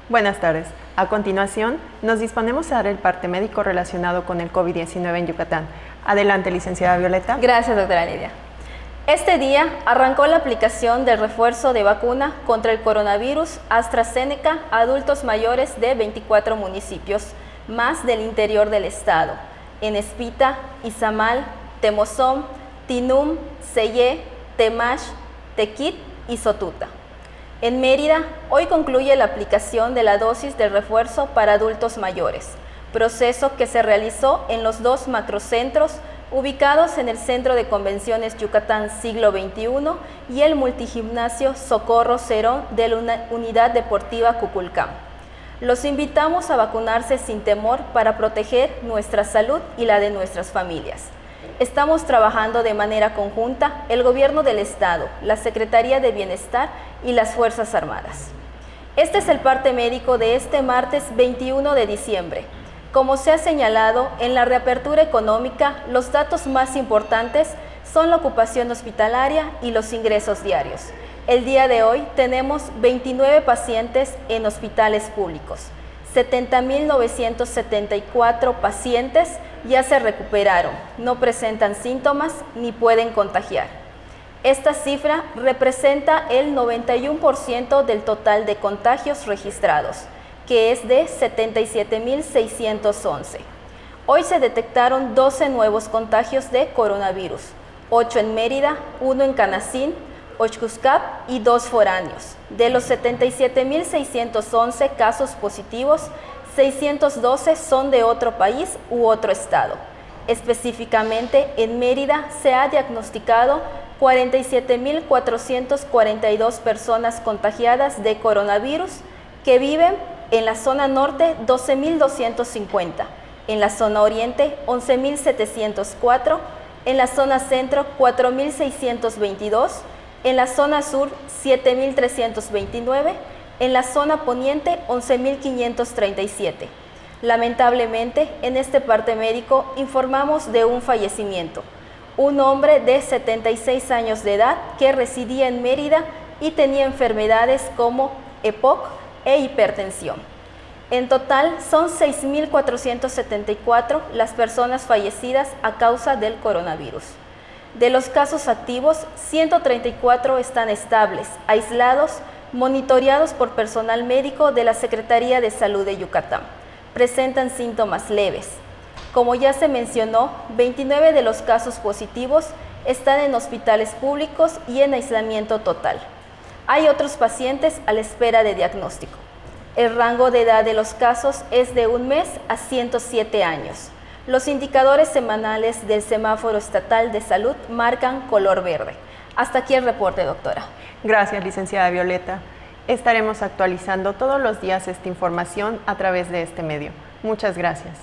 Buenas tardes. A continuación, nos disponemos a dar el parte médico relacionado con el COVID-19 en Yucatán. Adelante, licenciada Violeta. Gracias, doctora Lidia. Este día arrancó la aplicación del refuerzo de vacuna contra el coronavirus AstraZeneca a adultos mayores de 24 municipios, más del interior del estado, en Espita, Izamal, Temozón, Tinum, Sellé, Temax, Tequit y Sotuta. En Mérida, hoy concluye la aplicación de la dosis del refuerzo para adultos mayores, proceso que se realizó en los dos macrocentros ubicados en el Centro de Convenciones Yucatán Siglo XXI y el multigimnasio Socorro Cerón de la Unidad Deportiva Cuculcán. Los invitamos a vacunarse sin temor para proteger nuestra salud y la de nuestras familias. Estamos trabajando de manera conjunta el Gobierno del Estado, la Secretaría de Bienestar y las Fuerzas Armadas. Este es el parte médico de este martes 21 de diciembre. Como se ha señalado, en la reapertura económica, los datos más importantes son la ocupación hospitalaria y los ingresos diarios. El día de hoy tenemos 29 pacientes en hospitales públicos. 70.974 pacientes ya se recuperaron, no presentan síntomas ni pueden contagiar. Esta cifra representa el 91% del total de contagios registrados, que es de 77.611. Hoy se detectaron 12 nuevos contagios de coronavirus, 8 en Mérida, 1 en Canacín, Oxcuscap y 2 foráneos. De los 77.611 casos positivos, 612 son de otro país u otro estado. Específicamente, en Mérida se ha diagnosticado 47.442 personas contagiadas de coronavirus que viven en la zona norte 12.250, en la zona oriente 11.704, en la zona centro 4.622, en la zona sur 7.329, en la zona poniente 11.537. Lamentablemente, en este parte médico informamos de un fallecimiento. Un hombre de 76 años de edad que residía en Mérida y tenía enfermedades como EPOC e hipertensión. En total son 6.474 las personas fallecidas a causa del coronavirus. De los casos activos, 134 están estables, aislados, monitoreados por personal médico de la Secretaría de Salud de Yucatán. Presentan síntomas leves. Como ya se mencionó, 29 de los casos positivos están en hospitales públicos y en aislamiento total. Hay otros pacientes a la espera de diagnóstico. El rango de edad de los casos es de 1 mes a 107 años. Los indicadores semanales del Semáforo Estatal de Salud marcan color verde. Hasta aquí el reporte, doctora. Gracias, licenciada Violeta. Estaremos actualizando todos los días esta información a través de este medio. Muchas gracias.